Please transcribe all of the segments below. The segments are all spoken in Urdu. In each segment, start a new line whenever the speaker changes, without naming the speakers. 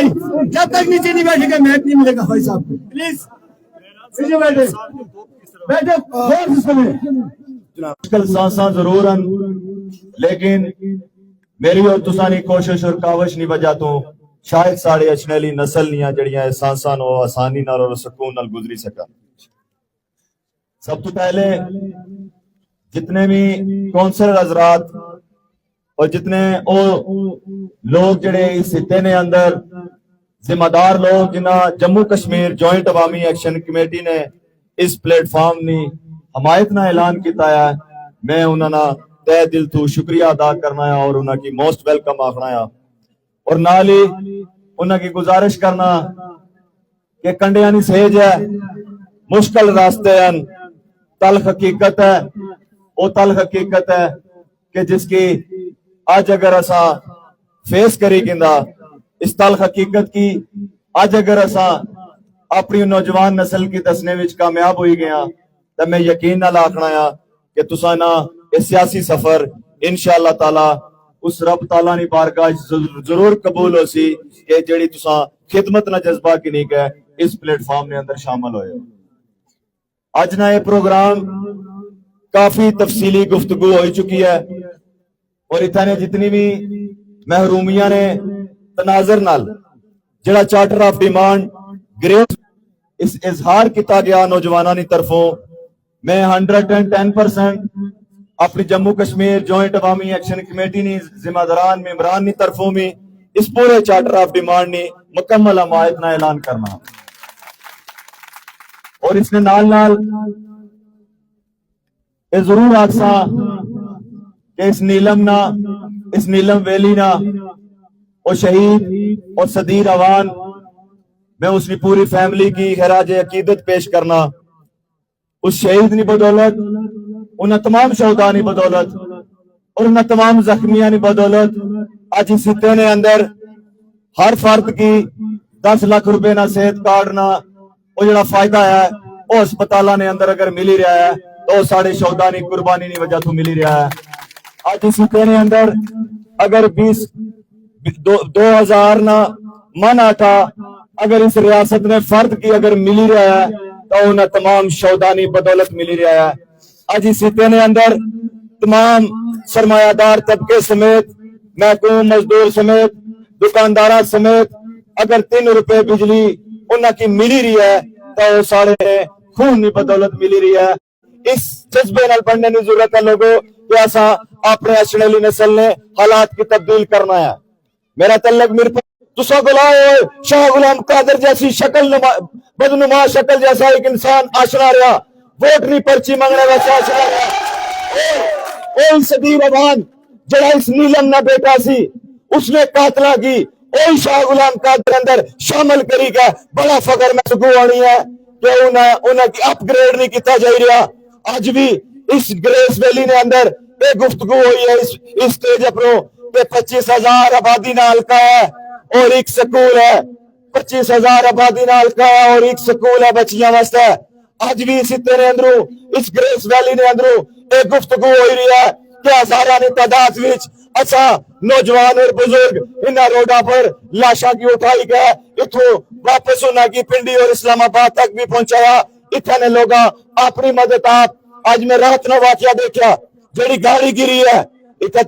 نہیں، جب تک نیچے نہیں بیٹھے گا میک نہیں ملے گا بھائی صاحب کو. پلیز نیچے بیٹھے بیٹھے غور سے سنیں.
مشکل سانساں ضرور ہیں لیکن میری اور تسانی کوشش اور کاوش نہیں وجہ تو شاید ساڑے اچھنیلی نسل نیاں جڑیاں سانساں نو آسانی نال اور سکون نال گزری سکا. سب تو پہلے جتنے بھی کونسلر حضرات اور جتنے او لوگ جڑے اس خطے نے اندر ذمہ دار لوگ جنہاں جموں کشمیر جوائنٹ عوامی ایکشن کمیٹی نے اس پلیٹ فارم نی حمایت نہ اعلان کیتا ہے، میں انہاں نا تہ دل تو شکریہ ادا کرنا ہے اور انہاں کی موسٹ ویلکم آخنا ہے. اور نال ہی انہاں کی گزارش کرنا کہ کنڈیاں نہیں سہج ہے، مشکل راستے ہیں، تلخ حقیقت ہے، وہ تلخ حقیقت ہے کہ جس کی آج اگر اسا فیس کری گندا اس تلخ حقیقت کی آج اگر اسا اپنی نوجوان نسل کی دسنے وچ کامیاب ہوئی گیا تو میں یقین نہ لاکھنا ہے کہ تسانا اس سیاسی سفر انشاءاللہ تعالی اس رب تعالیٰ نی بارگاہ ضرور قبول ہو سی کہ جڑی تساں خدمت نہ جذبہ کی نہیں گئے اس پلیٹ فارم نے اندر شامل ہوئے. آج نہ یہ پروگرام کافی تفصیلی گفتگو ہو چکی ہے اور اتنے جتنی بھی محرومیاں نے تناظر نال جڑا چارٹر آف ڈیمانڈ گریٹ اس اظہار کیتا گیا نوجوانانی طرفوں میں 110% اپنی جموں کشمیر جوائنٹ عوامی ایکشن کمیٹی نی ذمہ داران ممبران نی طرفوں میں اس پورے چارٹر آف ڈیمانڈ نی مکمل حمایت نہ اعلان کرنا اور اس نے نال نال یہ ضرور آکسا کہ اس نیلم ویلی نا اور شہید اور صدیر اوان میں اس نے پوری فیملی کی خراج عقیدت پیش کرنا. اس شہید نی بدولت انہیں تمام شہداء نی بدولت اور انہیں تمام زخمیاں نی بدولت آج اس خطے نے اندر ہر فرد کی 10 لاکھ روپے نہ صحت کارڈ نہ وہ جڑا فائدہ ہے وہ اسپتالہ نے اندر اگر ملی رہا ہے تو ساڑھے شہداء نی قربانی نی وجہ تو ملی رہا ہے. آج اس خطے نے اندر اگر 2000 نہ من آٹا اگر اس ریاست نے فرد کی اگر ملی رہا ہے تو انہیں تمام شہداء نی بدولت ملی رہا ہے. آج اس خطے نے اندر تمام سرمایہ دار طبقے سمیت محکوم مزدور سمیت دکاندارہ سمیت اگر 3 روپے بجلی انہاں کی ملی رہی ہے تو ساڑھے خون نی بدولت ملی رہی ہے. اس جذبے نال بڑھنے کی ضرورت ہے لوگوں کہ ایسا اپنے اچھنیلی نسل نے حالات کی تبدیل کرنا ہے. میرا تعلق میر پر تسا گلائے شاہ غلام قادر جیسی شکل بدنما شکل جیسا ایک انسان آشنا رہا ووٹ نہیں پرچی مانگنے ویسے آشنا رہا اور صدیر اوان جڑا اس نیلم نہ بیٹا سی اس نے قاتلہ کی اوہی شاہ غلام قادر اندر شامل کری گا. بڑا فخر میں سکو آنی ہے کہ انہاں کی اپ گریڈ نہیں کیتا جائی رہا. آج بھی اس گریس ویلی نے اندر ایک گفتگو ہوئی ہے اس سٹیج اپنوں کہ 25,000 آبادی نہ ہلکا ہے اور ایک سکول ہے. 25,000 آبادی نہ ہلکا ہے اور ایک سکول ہے بچیاں واسطے. آج بھی اس خطے نے اندروں اس گریس ویلی نے اندروں ایک گفتگو ہوئی رہی ہے کہ ہزاراں دی تعداد وچ اچھا نوجوان اور بزرگ انہاں روڈاں پر لاشاں کی اٹھائی گئے اتھوں واپس انہاں کی پنڈی اور اسلام آباد تک بھی پہنچایا. اتنے لوگاں اپنی مدد آپ آج میں رات نو واقعہ دیکھا جڑی گاڑی گری ہے اتنے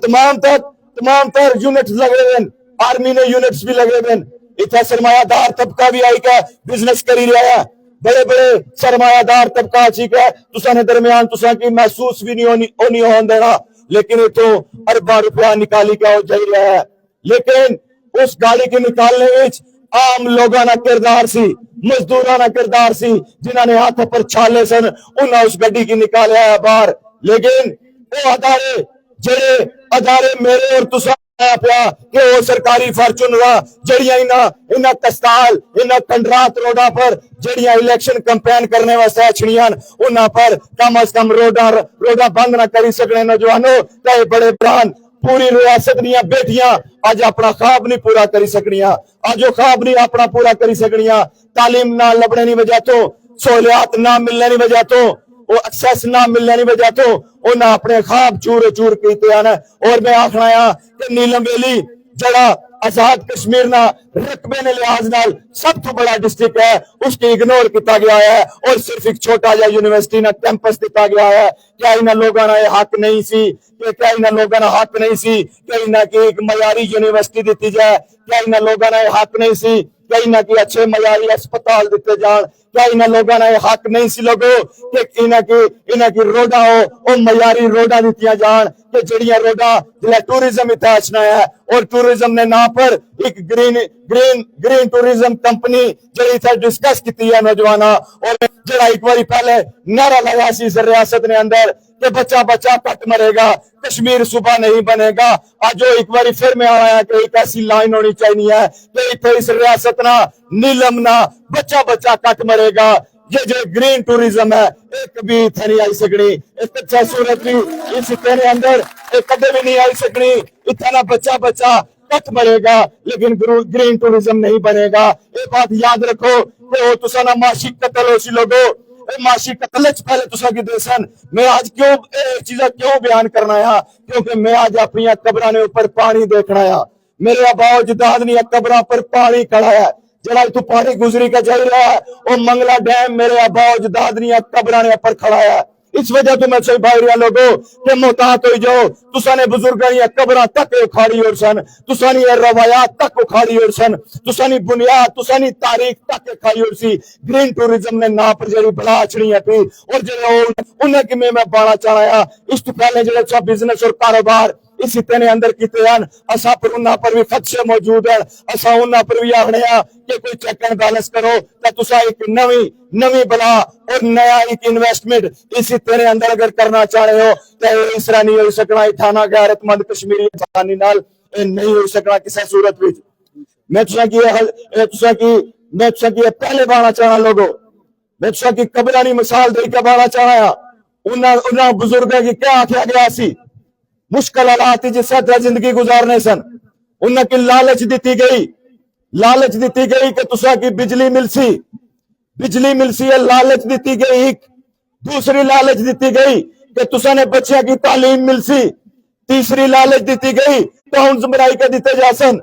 تمام تر یونٹس لگے ہوئے آرمی نے یونٹس بھی لگے ہوئے اتنا سرمایہ دار طبقہ بھی آئی کا بزنس کری رہا ہے. بڑے بڑے سرمایہ دار طبقہ آچی کا تساں نے درمیان تساں کی محسوس بھی نہیں ہون دینا لیکن اتوں ارباں روپیہ نکالی کا ہو جائی رہا ہے. لیکن اس گاڑی کے نکالنے وچ عام لوگاں نہ کردار سی مزدوراں نہ کردار سی جنہاں نے ہاتھ پر چھالے سن انہاں اس گڈی کی نکالیا ہے باہر. لیکن وہ ادارے میرے اور تساں پیا کہ وہ سرکاری فارچونر جڑیاں انہاں کستال انہاں کنڈرات روڈاں پر جڑیاں الیکشن کمپین کرنے واسطے اچھڑیاں انہاں پر کم از کم روڈاں بند نہ کری سکنے نوجوانوں تے بڑے بران پوری ریاست دیاں بیٹیاں آج اپنا خواب نہیں پورا کری سکنیاں. آج وہ خواب نہیں اپنا پورا کری سکنیاں. تعلیم نہ لبنے کی وجہ تو سہولیات نہ ملنے کی وجہ تو وہ ایکسیس نہ ملنے کی وجہ تو انہاں اپنے خواب چور کیتے ہیں. اور میں آخنا ہے کہ نیلم ویلی جڑا آزاد کشمیر نا رقبے نے لحاظ نال سب تو بڑا ڈسٹرکٹ ہے، اس کی اگنور کیتا گیا ہے اور صرف ایک چھوٹا جا یونیورسٹی نا کیمپس دیتا گیا ہے۔ کیا انہاں لوگاں نا یہ حق نہیں سی کہ کیا انہاں لوگاں نا حق نہیں سی کہ انہاں کی ایک معیاری یونیورسٹی دیتی جائے؟ کیا انہاں لوگاں نا یہ حق نہیں سی کہ انہاں کی اچھے معیاری اسپتال دیتے جان؟ کیا انہاں لوگاں نا یہ حق نہیں سی لوگو کہ انہاں کی روڈاں او معیاری روڈاں دیتیاں جان کہ جڑیاں روڈاں جڑا ٹورزم اتنا اچھنا ہے اور ٹورزم نے نا پر ایک گرین ٹورزم کمپنی جڑی تھا ڈسکس کیتی ہے نوجواناں اور جڑا ایک باری پہلے نعرہ لگا سی اس ریاست نے اندر کہ بچہ بچہ کٹ مرے گا، کشمیر صوبہ نہیں بنے گا، آج وہ ایک باری پھر میں آیا ہے کہ ایک ایسی لائن ہونی چاہیے کہ اتنے اس ریاست نا نیلم نا بچہ بچہ کٹ مرے گا۔ یہ جو گرین ٹوریزم ہے ایک کبھی اتنے نہیں آئی سکنی، ایک اچھا صورت بھی اس اتنے اندر ایک کدے بھی نہیں آئی سکنی، اتنا بچہ بچہ کٹ مرے گا لیکن گرین ٹوریزم نہیں بنے گا۔ یہ بات یاد رکھو کہ وہ تسا نا معاشی قتل ہو سی لوگو، معاشی قتل چ پہلے تسا کی دیسن۔ میں آج کیوں چیزیں کیوں بیان کرنا ہے؟ کیونکہ میں آج اپنی قبراں نے اوپر پانی دیکھنا ہے، میرے آبا و اجداد نے قبراں پر پانی کھڑا ہے، جڑا تو پانی گزری کا جائی رہا ہے وہ منگلا ڈیم میرے آبا و اجداد نے قبراں نے اوپر کھڑا ہے۔ اس وجہ تو میں صحیح بھائی رہا لوگوں کہ محتاط ہوئی جاؤ، تسا نے بزرگاں نے قبراں تک اکھاڑی اور سن، تسا نے روایات تک اکھاڑی اور سن، تسا نے بنیاد تسا نے تاریخ تک اکھاڑی اور سی۔ گرین ٹوریزم نے نا پر جڑی بلا اچھنی ہے تھی اور جڑے انہیں کی میں بانا چاہایا اس تو پہلے جڑے سب بزنس اور کاروبار اس اتنے اندر کیتے ہیں، اسا پر انہاں پر بھی خدشے موجود ہیں، اسا انہاں پر بھی آخنے ہیں کہ کوئی چیک اینڈ بیلنس کرو کہ تسا ایک نوی بلا اور نیا ایک انویسٹمنٹ اس اتنے اندر اگر کرنا چاہے ہو تو اس طرح نہیں ہو سکنا۔ اتھانا غیرت مند کشمیری انسانی نال نہیں ہو سکنا کسی صورت بھی۔ میں تسا کی پہلے بانا چاہنا لوگوں، میں تسا کی قبرانی مثال دے کے بانا چاہنا انہاں بزرگوں کی کیا آکھیا گیا سی؟ مشکل حالات جس طرح زندگی گزارنے سن، انہاں کی لالچ دیتی گئی کہ تسا کی بجلی ملسی ہے، لالچ دیتی گئی۔ ایک دوسری لالچ دیتی گئی کہ تسا نے بچیاں کی تعلیم ملسی، تیسری لالچ دیتی گئی تو ہن زمرائی کا دیتے جاسن،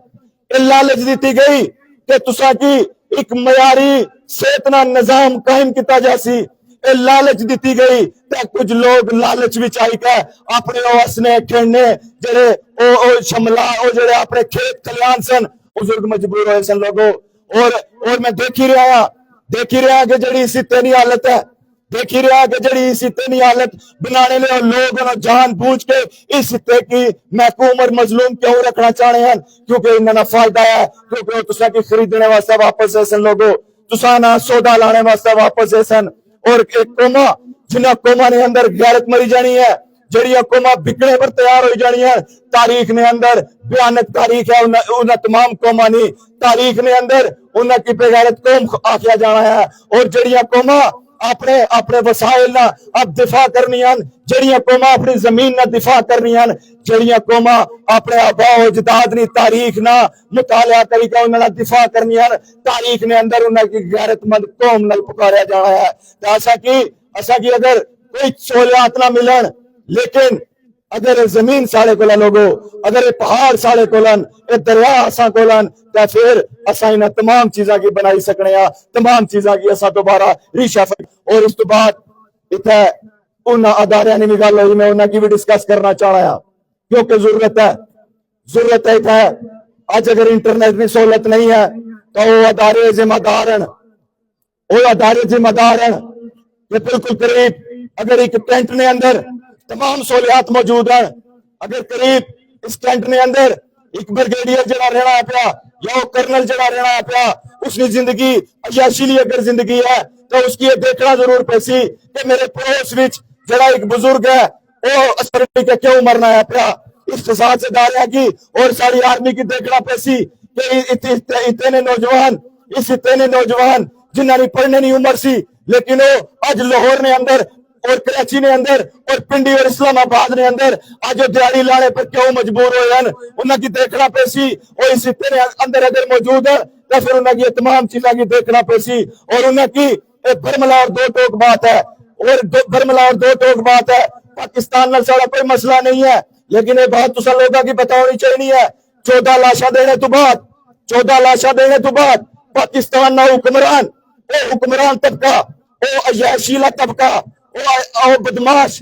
لالچ دیتی گئی کہ تسا کی ایک معیاری صحتنا نظام قائم کیتا جاسی، لالچ دیتی گئی کہ کچھ لوگ لالچ بھی چاہی کہ اپنے وسنے کھڑنے جڑے او شملہ او جڑے اپنے کھیت کھلیان سن بزرگ مجبور ہوئے سن لوگوں۔ اور میں دیکھی رہا کہ جڑی اسی تینی حالت ہے، دیکھی رہا کہ جڑی اسی تینی حالت بنانے لے لوگ جان بوجھ کے اس تے کی محکوم اور مظلوم کیوں رکھنا چاہنے ہیں؟ کیونکہ انہاں فائدہ ہے، کیونکہ تسا کی خریدنے واسطے واپس ہے سن لوگوں، تسا نہ سودا لانے واسطے واپس ہے سن۔ اور ایک قوما جنہ قوما نے اندر غیرت مری جانی ہے، جڑیاں قوما بکنے پر تیار ہوئی جانی ہے، تاریخ نے اندر بیانت تاریخ ہے انہاں تمام قوما نہیں، تاریخ نے اندر انہاں کی بغیرت قوم آکھیا جانا ہے۔ اور جڑیاں قوما اپنے وسائل نہ اب دفاع کرنی ہیں، جڑیاں قوما اپنی زمین نہ دفاع کرنی ہیں، جڑیاں قوما اپنے آبا و اجداد نی تاریخ نہ مطالعہ کری کہ انہاں دفاع کرنی ہیں، تاریخ نے اندر انہاں کی غیرت مند قوم نال پکاریا جانا ہے۔ ایسا کی اگر کوئی سہولیات نہ ملن، لیکن اگر زمین ساڑے کولا لوگو، اگر پہاڑ ساڑے کولن، دریا اساں کولن، تو پھر اساں انہاں تمام چیزاں کی بنائی سکنے ہیں، تمام چیزاں کی اساں دوبارہ ریشافٹ۔ اور اس تو بعد اتھے انہاں اداریاں نے بھی گل ہوئی، میں انہاں کی بھی ڈسکس کرنا چاہ رہا ہوں کیونکہ ضرورت ہے اتھے۔ آج اگر انٹرنیٹ کی سہولت نہیں ہے تو وہ ادارے ذمہ دار ہیں کہ بالکل قریب اگر ایک ٹینٹ نے اندر تمام سہولیات موجود ہیں، اگر قریب اس ٹینٹ نے اندر ایک بریگیڈیئر جڑا رہنا پیا یا وہ کرنل جڑا رہنا پیا، اس کی زندگی عیاشی لی اگر زندگی ہے تو اس کی یہ دیکھنا ضرور پیسی کہ میرے پڑوس وچ جڑا ایک بزرگ ہے وہ اسپرٹی کے کیوں مرنا ہے پیا، اقتصاد سے داریاں کی اور ساری آرمی کی دیکھنا پیسی کہ اتنے نوجوان جنہاں نے پڑھنے نہیں عمر سی لیکن وہ آج لاہور نے اندر اور کراچی نے اندر اور پنڈی اور اسلام آباد نے اندر آج وہ دیہڑی لانے پر کیوں مجبور ہوئے ہیں، انہاں کی دیکھنا پیسی اور اس اتنے اندر اگر موجود ہے تو پھر انہاں کی تمام چیزاں کی دیکھنا پیسی۔ اور انہاں کی برملا اور دو ٹوک بات ہے، پاکستان نال سارا کوئی مسئلہ نہیں ہے لیکن یہ بات تسا لوگاں کی بتاؤنی چاہیے ہے 14 ਲਾਸ਼ਾਂ ਦੇਣੇ ਤੋਂ ਬਾਅਦ 14 ਲਾਸ਼ਾਂ ਦੇਣੇ ਤੋਂ ਬਾਅਦ ਪਾਕਿਸਤਾਨ ਦਾ ਹੁਕਮਰਾਨ, ਉਹ ਹੁਕਮਰਾਨ ਤਬਕਾ, ਉਹ ਅਯਾਸ਼ੀਲਾ ਤਬਕਾ, ਉਹ ਬਦਮਾਸ਼,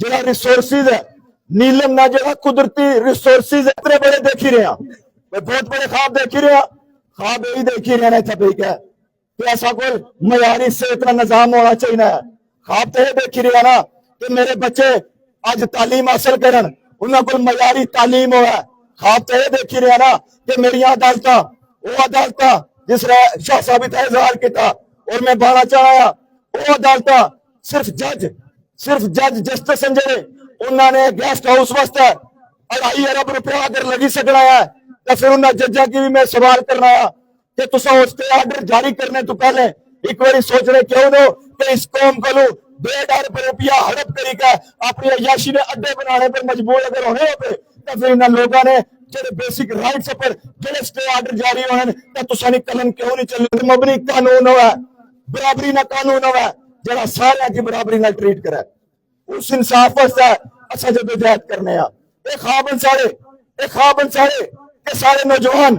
جڑا ریسورسز ہے نیلم نہ جڑا قدرتی ریسورسز اتنے بڑے دیکھ ہی رہے ہیں بہت بڑے خواب دیکھ ہی رہے ہیں خواب یہی دیکھ ہی رہے ہیں ٹھیک ہے کہ ایسا کوئی معیاری صحت کا نظام ہونا چاہیے خواب تو یہ دیکھ ہی رہے نا کہ میرے بچے آج تعلیم حاصل کرن انہوں کو معیاری تعلیم ہوا ہے خواب تو یہ دیکھ ہی رہے نا کہ میری عدالتاں وہ عدالتاں جس نے شاہ صاحب اظہار کیتا اور میں بانا چاہایا وہ عدالتاں صرف جج جسٹس سنجے انہوں نے گیسٹ ہاؤس واسطے 2.5 ارب روپیہ اگر لگی سکنا ہے تو پھر انہوں ججا کی بھی میں سوال کرنا ہے کہ تسا اس کے آرڈر جاری کرنے تو پہلے ایک باری سوچ رہے کیوں دو کہ اس قوم کو 1.5 ارب روپیہ ہڑپ کری کا اپنی عیاشی نے اڈے بنانے پر مجبور اگر ہونے ہوتے تو پھر انہوں لوگوں نے جڑے بیسک رائٹس پر جڑے سٹے آرڈر جاری ہوئے تو تسا نہیں قلم کیوں نہیں چلے مبنی قانون ہوا ہے برابری نہ قانون ہوا ہے جڑا سارے کی برابری نہ ٹریٹ کرے اس انصاف واسطے اسا جدوجہد کرنے آ ایک خواب انسارے کہ سارے نوجوان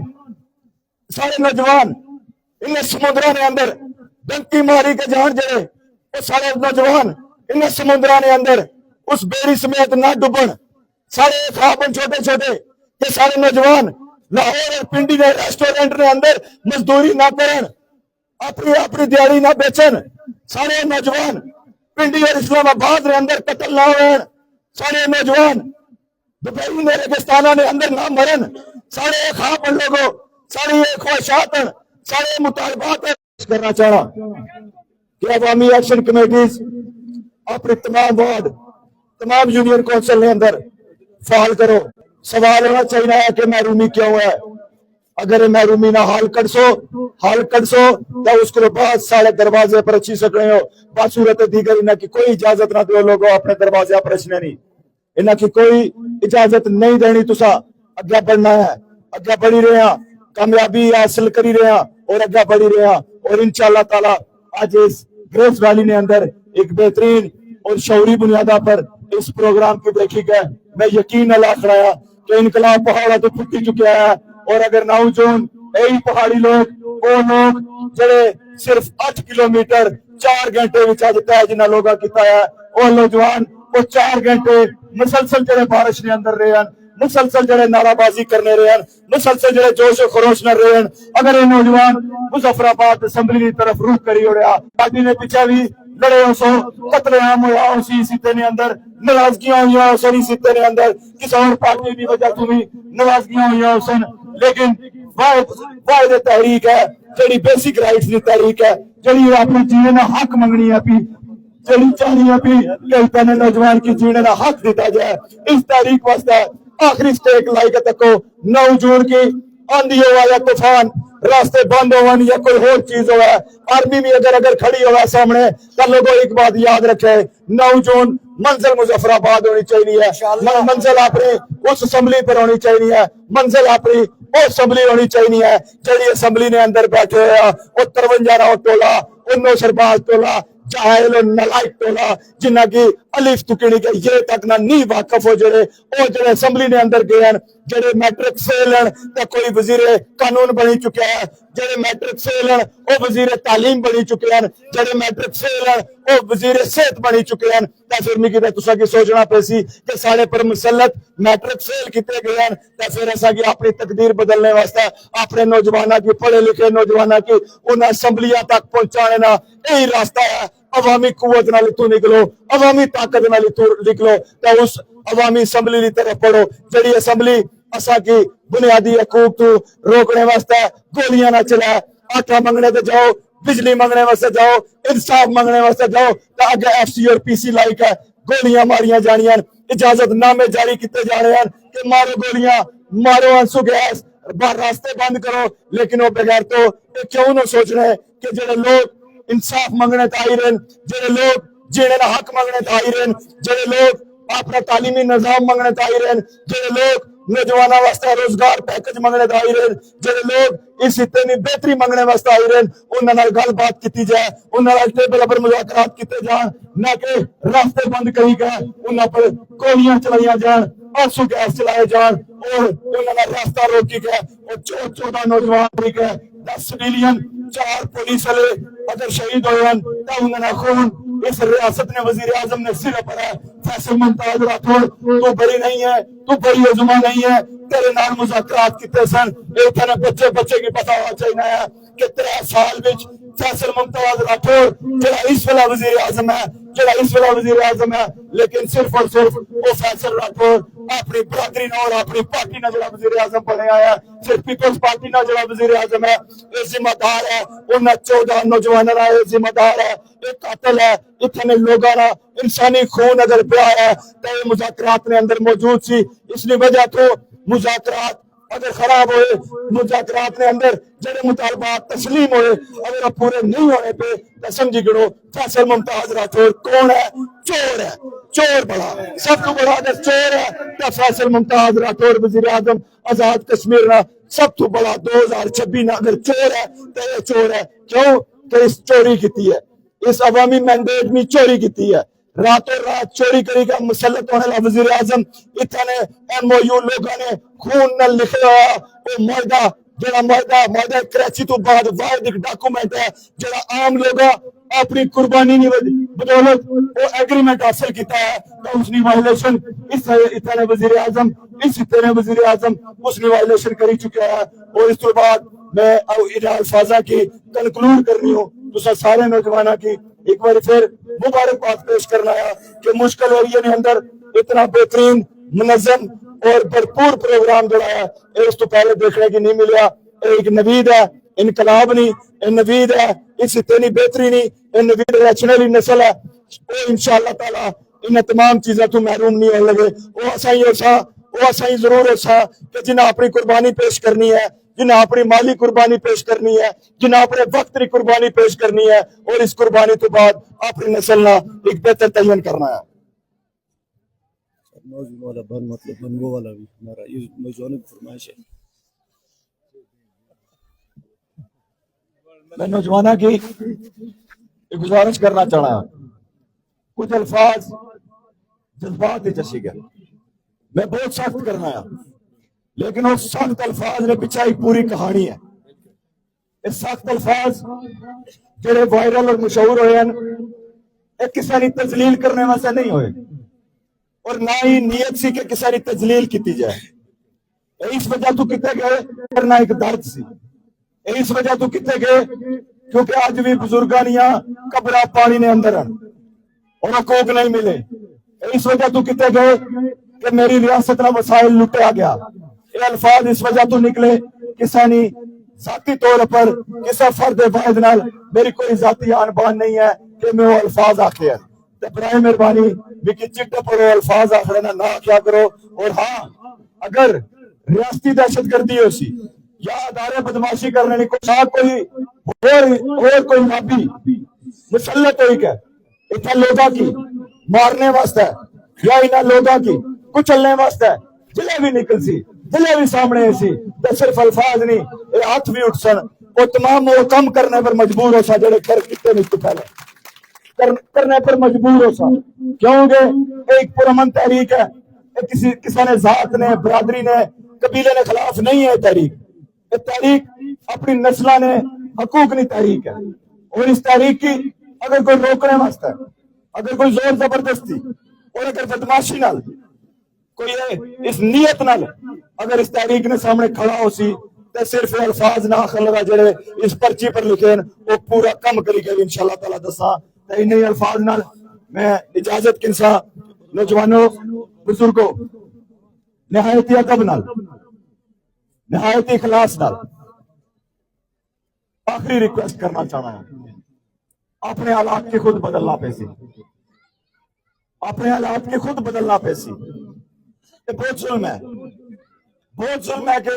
انہیں سمندروں نے اندر ڈنکی ماری کے جان جڑے وہ سارے نوجوان انہیں سمندروں نے اندر اس بیڑی سمیت نہ ڈبن سارے خواب چھوٹے چھوٹے کہ سارے نوجوان لاہور اور پنڈی نے ریسٹورنٹ نے اندر مزدوری نہ کرن اپنی دیاری نہ بیچن سارے نوجوان پنڈی اور اسلام آباد نے اندر قتل نہ ہوئے سارے نوجوان دبئی نے ریگستانہ نے اندر نہ مرن سارے خواب لوگوں ساری خواہشات سارے مطالبات کرنا چاہنا کہ عوامی ایکشن کمیٹیز اپنے تمام وارڈ تمام یونین کونسل نے اندر فعال کرو سوال ہونا چاہیے کہ محرومی کیوں ہے اگر محرومی نہ حال کر سو تو اس کے بعد سارے دروازے پر اچھی سکتے ہو باصورت دیگر انہاں کی کوئی اجازت نہ دو لوگوں اپنے دروازے پر اچھنے نہیں انہاں کی کوئی اجازت نہیں دینی تسا اگے بڑھنا ہے اگے بڑھی رہے ہیں کامیابی حاصل کری رہے ہیں اور اگے بڑھی رہے ہیں اور انشاءاللہ تعالی آج اس گریس ویلی نے اندر ایک بہترین اور شعوری بنیادہ پر اس پروگرام کی دیکھی گئے میں یقین اللہ کرایا کہ انقلاب پہاڑا تو پھٹی چکیا ہے اور اگر ناؤ جون یہی پہاڑی لوگ وہ لوگ جڑے صرف 8 کلومیٹر 4 گھنٹے وچ جتا ہے جنہ لوگاں کیتا ہے وہ نوجوان وہ 4 گھنٹے مسلسل جڑے بارش نے اندر رہے ہیں مسلسل جڑے نعرہ بازی کرنے رہے ہیں مسلسل جڑے جوش و خروش نہ رہے ہیں اگر یہ نوجوان مظفر آباد اسمبلی کی طرف روح کری اڑیا پارٹی نے پیچھے بھی لڑے ہو سو قتل عام ہوا اسی سیتے نے اندر ناراضگیاں ہوئی اسی سیتے نے اندر کسی اور پارٹی کی وجہ تو بھی ناراضگیاں ہوئی حسن لیکن واحد تحریک ہے جڑی بیسک رائٹس کی تحریک ہے جڑی اپنے جینے کا حق منگنی ہے پی جڑی چاہیے پی کہ پہلے نوجوان کی جینے کا حق دیتا جائے اس تحریک واسطے آخری سٹیک لائی کے تکو 9 جون کی آندھی ہوا یا طوفان راستے بند ہونے یا کوئی اور چیز ہوا ہے آرمی بھی اگر کھڑی ہوا سامنے تو لوگوں ایک بات یاد رکھے 9 جون منزل مظفر آباد ہونی چاہیے منزل اپنی اس اسمبلی پر ہونی چاہیے منزل اپنی وہ اسمبلی ہونی چاہیے جڑی اسمبلی نے اندر بیٹھے ہوا وہ 53 ٹولا انو شرباز ٹولا جاہل و نلائک ٹولا جنہ کی الف تکڑی کے یہ تک نہ نہیں واقف ہو جڑے او جڑے اسمبلی نے اندر گئے ہیں جڑے میٹرک فیل ہیں تو کوئی وزیر قانون بنی چکے ہیں جڑے میٹرک فیل ہیں وہ وزیر تعلیم بنی چکے ہیں جڑے میٹرک فیل ہیں وہ وزیر صحت بنی چکے ہیں تو پھر نہیں کہتے تسا کی سوچنا پیسی کہ سارے پر مسلط میٹرک فیل کیتے گئے ہیں تو پھر ایسا کہ اپنی تقدیر بدلنے واسطے اپنے نوجوانوں کی پڑھے لکھے نوجوانوں کی ان اسمبلیاں تک پہنچانے نا یہی راستہ ہے عوامی قوت نہ تو نکلو عوامی طاقت نہ تو نکلو تو اس عوامی اسمبلی کی طرف پڑھو جڑی اسمبلی اسا کی بنیادی حقوق تو روکنے واسطے گولیاں نہ چلائے آٹا منگنے تے جاؤ بجلی منگنے واسطے جاؤ انصاف منگنے واسطے جاؤ تو اگے ایف سی اور پی سی لائک ہے گولیاں ماریاں جانیاں اجازت نامے جاری کیتے جا رہے ہیں کہ مارو گولیاں مارو آنسو گیس راستے بند کرو لیکن وہ بغیر تو کیوں نہ سوچ رہے کہ جڑے لوگ انصاف منگنے آئی رہے جڑے لوگ جینے کا حق منگنے آئی رہے جڑے لوگ اپنا تعلیمی نظام منگنے آئی رہے جڑے لوگ نوجوانوں واسطے روزگار پیکج منگنے آئی رہے جڑے لوگ اس خطے میں بہتری منگنے واسطے آئی رہے انہوں نے گل بات کی جائے انہوں نے ٹیبل پر مذاکرات کیتے جان نہ کہ راستے بند کری گئے انہوں پر گولیاں چلائی جان آنسو گیس چلائے جان اور انہوں نے راستہ روکی گئے اور 14 نوجوان بھی گئے 10 سویلین 4 پولیس والے اگر شہید ہوئے تو انہوں نے خون اس ریاست نے وزیر اعظم نے سر پر ہے فیصل ممتاز راٹھوڑ تو بڑی نہیں ہے تو بڑی عظما نہیں ہے تیرے نال مذاکرات کیتے سن ایک نے بچے کی پتہ ہوا چاہیے کہ 3 سال وچ فیصل ممتاز راٹھوڑ جڑا اس ویلا وزیر اعظم ہے لیکن صرف اور صرف وہ فیصل راٹھوڑ اپنی برادری نہ اور اپنی پارٹی نہ جڑا وزیر اعظم بنے آیا صرف پیپلز پارٹی نہ جڑا وزیر اعظم ہے یہ ذمہ دار ہے انہاں 14 نوجوانوں کا یہ ذمہ دار ہے یہ قاتل ہے اتنے لوگوں کا انسانی خون اگر پیا ہے تو یہ مذاکرات نے اندر موجود سی اس لیے وجہ تو مذاکرات اگر خراب ہوئے مذاکرات نے اندر جڑے مطالبات تسلیم ہوئے اگر پورے نہیں ہونے پہ تو سمجھی گڑو فیصل ممتاز راٹھوڑ کون ہے چور بڑا سب کو بڑا اگر چور ہے تو فیصل ممتاز راٹھوڑ وزیر اعظم آزاد کشمیر نہ سب تو بڑا 2026 نہ اگر چور ہے تو یہ چور ہے کیوں کہ اس چوری کیتی ہے اس عوامی مینڈیٹ میں چوری کیتی ہے راتوں رات چوری کری کا مسلط ہونے والا وزیر اعظم اتنے ایم او یو لوگوں نے خون نہ لکھا وہ معاہدہ جڑا معاہدہ کراچی تو بعد واحد ایک ڈاکومنٹ ہے جڑا عام لوگا اپنی قربانی بدولت وہ ایگریمنٹ حاصل کیتا ہے تو اس نے وائلیشن اس اتنے وزیر اعظم اس نے وائلیشن کری چکا ہے اور اس کے بعد میں الفاظہ کی کنکلوڈ کرنی ہوں تو سارے نوجوانوں کی ایک بار پھر مبارکباد پیش کرنا ہے کہ مشکل ایریے نے اندر اتنا بہترین منظم اور بھرپور پروگرام جڑا ہے اس تو پہلے دیکھنے کی نہیں ملیا ایک نوید ہے انقلاب نہیں نوید ہے اس اتنی بہتری نہیں نوید ریچنری نسل ہے وہ انشاءاللہ تعالی ان تمام چیزیں تو محروم نہیں ہونے لگے وہ اسائی ضرور ہو سا کہ جنہیں اپنی قربانی پیش کرنی ہے جنہیں اپنی مالی قربانی پیش کرنی ہے جنہیں اپنے وقت کی قربانی پیش کرنی ہے اور اس قربانی تو بعد اپنی نسل نہ ایک بہتر تعین کرنا ہے
نوجوان والا بن مطلب بنگو والا بھی ہمارا یہ نوجوانوں کی فرمائش ہے
میں نوجوانوں کی گزارش کرنا چاہنا کچھ الفاظ جذبات ہی چشی گئے میں بہت سخت کرنا ہے لیکن وہ سخت الفاظ نے پیچھے ایک پوری کہانی ہے اس سخت الفاظ جڑے وائرل اور مشہور ہوئے ہیں ایک کسی نے تجلیل کرنے واسطے نہیں ہوئے اور نہ ہی نیت سی کہ کسی نے تجلیل کیتی جائے اس وجہ تو کتے گئے کرنا ایک درد سی اس وجہ تو کتے گئے کیونکہ آج بھی بزرگانیاں قبرہ پانی نے اندر ہیں اور حقوق نہیں ملے اس وجہ تو کتے گئے کہ میری ریاست نہ وسائل لٹیا گیا یہ الفاظ اس وجہ تو نکلے کسی نے ذاتی طور پر کسی فرد واحد نال میری کوئی ذاتی آن بان نہیں ہے کہ میں وہ الفاظ آکھے ہیں تو برائے مہربانی وکی چٹے پر وہ الفاظ آخر نہ کیا کرو اور ہاں اگر ریاستی دہشت گردی ہو سی یا ادارے بدماشی کرنے کی کوئی نابی مسلط ہوئی کہ اتنا لوگا کی مارنے واسطے یا انہا لوگا کی کچلنے واسطے جلے بھی نکل سی جلے بھی سامنے سی تو صرف الفاظ نہیں ہاتھ بھی اٹھ سن وہ تمام وہ کم کرنے پر مجبور ہو سا جڑے کر کتے نہیں تو پہلے کرنے پر مجبور ہو سا کیونکہ ایک پرامن تحریک ہے کسی نے ذات نے برادری نے قبیلے نے خلاف نہیں ہے تحریک یہ تحریک اپنی نسلہ نے حقوق نہیں تحریک ہے اور اس تحریک کی اگر کوئی روکنے واسطہ ہے اگر کوئی زور زبردستی اور اگر بدماشی نال کوئی اس نیت نال اگر اس تحریک نے سامنے کھڑا ہو سی تو صرف الفاظ نہ خلقہ جڑے اس پرچی پر لکھیں وہ پورا کم کری گئے انشاءاللہ تعالیٰ دسا تو انہیں الفاظ نال میں اجازت کنسا نوجوانوں بزرگوں نہایت ادب نال نہایت اخلاص نال آخری ریکویسٹ کرنا چاہنا ہے اپنے حالات کی خود بدلنا پیسی اپنے حالات کی خود بدلنا پیسی یہ بہت ظلم ہے کہ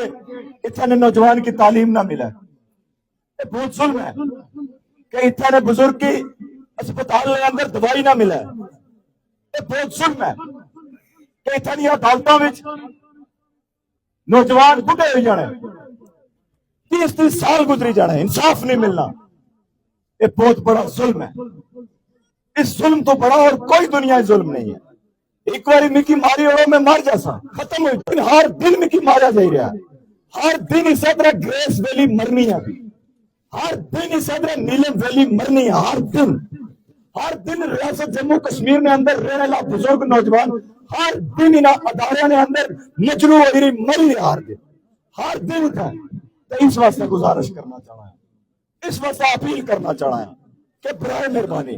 اتنے نوجوان کی تعلیم نہ ملے یہ بہت ظلم ہے کہ اتنے بزرگ کی اسپتال کے اندر دوائی نہ ملے یہ بہت ظلم ہے کہ اتنی عدالتوں میں نوجوان بڑھے ہو جانے 30 سال گزری جانے انصاف نہیں ملنا یہ بہت بڑا ظلم ہے اس ظلم تو بڑا اور کوئی دنیا ظلم نہیں ہے ایک باری مکی ماری ہو میں مار جاسا ختم ہوئی ہر دن مکی مارا جائی رہا ہر دن اس طرح گریس ویلی مرنی ہے ہر دن اس طرح نیلم ویلی مرنی ہے ہر دن ریاست جموں کشمیر نے اندر رہنے والا بزرگ نوجوان ہر دن ان ادارے نے اندر مجروح ہوئی مری ہار گئے ہر دن تھا تو اس واسطے گزارش کرنا چاہنا ہے اس واسطے اپیل کرنا چاہنا ہے کہ برائے مہربانی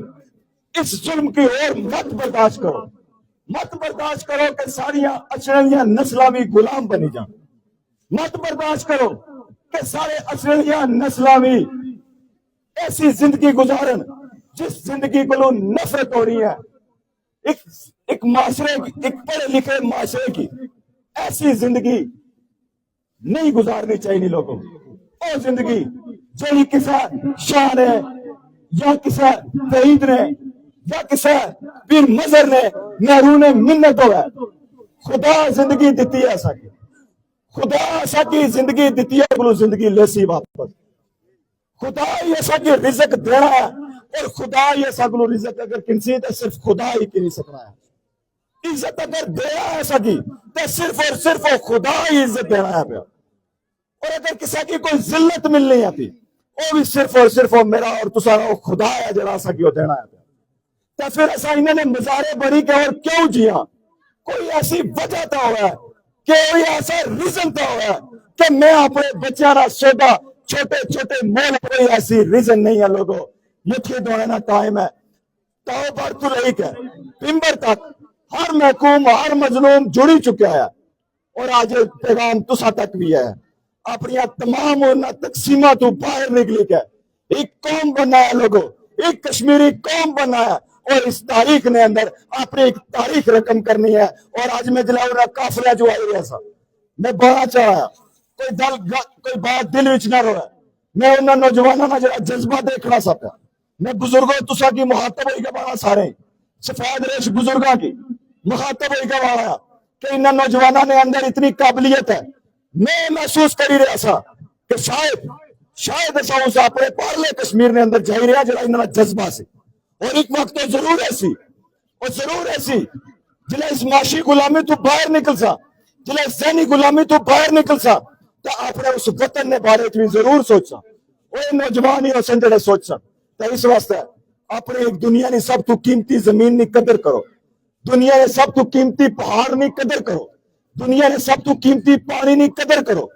اس ظلم کی اور مت برداشت کرو کہ ساریاں اشرفیاں نسلاں بھی غلام بنی جان مت برداشت کرو کہ سارے اشرفیاں نسلاں بھی ایسی زندگی گزارن جس زندگی کو نفرت ہو رہی ہے ایک معاشرے کی ایک پڑھے لکھے معاشرے کی ایسی زندگی نہیں گزارنی چاہیے لوگوں اور زندگی جو کسی شاہ نے یا کسی شہید نے یا کسی پیر مظہر نے محرون منت ہوا خدا زندگی دیتی ہے ایسا کی خدا ایسا کی زندگی دیتی ہے بلو زندگی لیسی واپس خدا ہی ایسا کی رزق دینا ہے اور خدا ہی ایسا گلو رزق اگر کنسی تو صرف خدا ہی کی نہیں سکنا ہے عزت اگر دیا ہے ایسا کی تو صرف اور صرف خدا ہی عزت دینا ہے پہ اور اگر کسی کی کوئی ذلت ملنی ہے پہ وہ بھی صرف اور صرف میرا اور تسارا خدا ہے جڑا ایسا کی دینا ہے پہ تو پھر ایسا انہوں نے مزارے بنی کہ اور کیوں جیا کوئی ایسی وجہ تو ہوا ہے کہ کوئی ایسا ریزن تو ہوا ہے کہ میں اپنے بچیاں نہ سودا چھوٹے چھوٹے مول کوئی ایسی ریزن نہیں ہے لوگوں مٹھی دوڑنا ٹائم ہے تو برت لئیک ہے پمبر تک ہر محکوم ہر مظلوم جڑی چکا ہے اور آج پیغام تسا تک بھی ہے اپنی تمام تقسیمہ تو باہر نکلی کے ایک قوم بننا ہے لوگوں ایک کشمیری قوم بننا ہے اور اس تاریخ نے اندر اپنی ایک تاریخ رقم کرنی ہے اور آج میں جلاؤ رہا قافلہ جو آئی رہا سا میں بڑا چاہا کوئی بات دل وچ نہ رو ہے میں انہوں نوجوانوں نے جڑا جذبہ دیکھنا سا پیا میں بزرگوں تسا کی مخاطب ہوئی کا بڑا سارے سفید ریش بزرگاں کی مخاطب ہوئی کا بڑا کہ انہوں نوجوانوں نے اندر اتنی قابلیت ہے میں محسوس کری رہا سا کہ شاید ایسا اسا اپنے پارلے کشمیر نے اندر جائی رہا جڑا انہوں نے جذبہ سے اور ایک وقت تو ضرور ایسی جلے اس معاشی غلامی تو باہر نکل سا جلے اس ذہنی غلامی تو باہر نکل سا تو اپنے اس وطن نے بارے بھی ضرور سوچ سا وہ نوجوان ہی حسن جڑے سوچ سا تو اس واسطے اپنے ایک دنیا نے سب تو قیمتی زمین نے قدر کرو دنیا نے سب تو قیمتی پہاڑ نے قدر کرو دنیا نے سب تو قیمتی پانی نے قدر کرو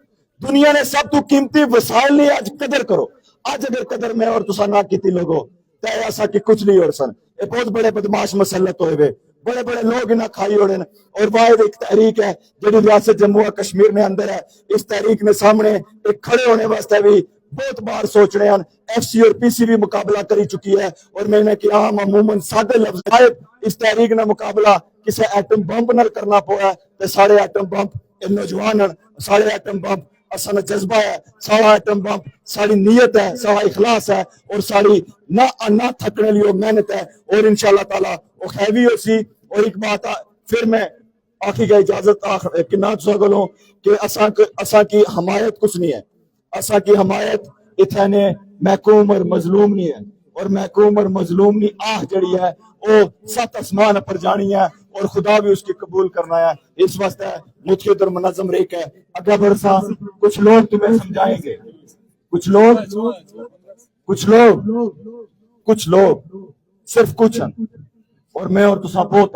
دنیا نے سب تو قیمتی وسائل نے آج قدر کرو آج اگر قدر میں اور تسا نہ کیتی لوگوں تو ایسا کہ کچھ نہیں اور سن یہ بہت بڑے بدماش مسلط ہوئے ہوئے بڑے بڑے لوگ نہ کھائی ہوئے اور واحد ایک تحریک ہے جو ریاست جموں کشمیر نے اندر ہے اس تحریک نے سامنے ایک کھڑے ہونے واسطے بھی بہت بار سوچ رہے ہیں ایف سی اور پی سی بھی مقابلہ کری چکی ہے اور میں نے کہ عام عموماً سادے لفظ اس تحریک نے مقابلہ کسی ایٹم بمب نہ کرنا پویا تو سارے ایٹم بمب نوجوان سارے ایٹم بمب اصل جذبہ ہے سارا ایٹم بمب ساری نیت ہے سارا اخلاص ہے اور ساری نہ تھکنے لیے محنت ہے اور انشاءاللہ تعالی وہ خیوی ہو سی اور ایک بات پھر میں آخری کا اجازت کنات سوگلوں کہ اساں کی حمایت کچھ نہیں ہے اساں کی حمایت اتنے محکوم اور مظلوم نہیں ہے اور محکوم اور مظلوم نہیں آہ جڑی ہے وہ 7 آسمان پر جانی ہے اور خدا بھی اس کی قبول کرنا ہے اس واسطے متحد اور منظم ریک ہے اگر برسا کچھ لوگ تمہیں سمجھائیں گے کچھ لوگ صرف کچھ ہیں اور میں اور تسا بہت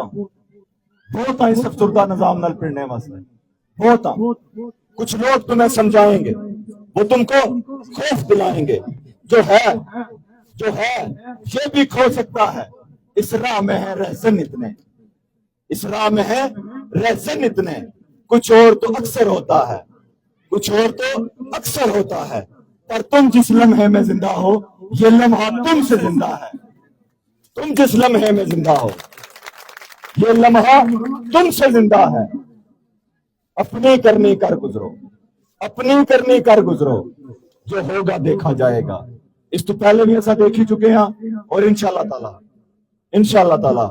ہیں اس افسردہ نظام نال پڑھنے واسطے بہت ہیں کچھ لوگ تمہیں سمجھائیں گے وہ تم کو خوف دلائیں گے جو ہے یہ بھی کھو سکتا ہے اس راہ میں ہے رہزن اتنے کچھ اور تو اکثر ہوتا ہے پر تم جس لمحے میں زندہ ہو یہ لمحہ تم سے زندہ ہے تم جس لمحے میں زندہ ہو یہ لمحہ تم سے زندہ ہے اپنی کرنی کر گزرو جو ہوگا دیکھا جائے گا اس تو پہلے بھی ایسا دیکھ ہی چکے ہیں اور انشاءاللہ تعالی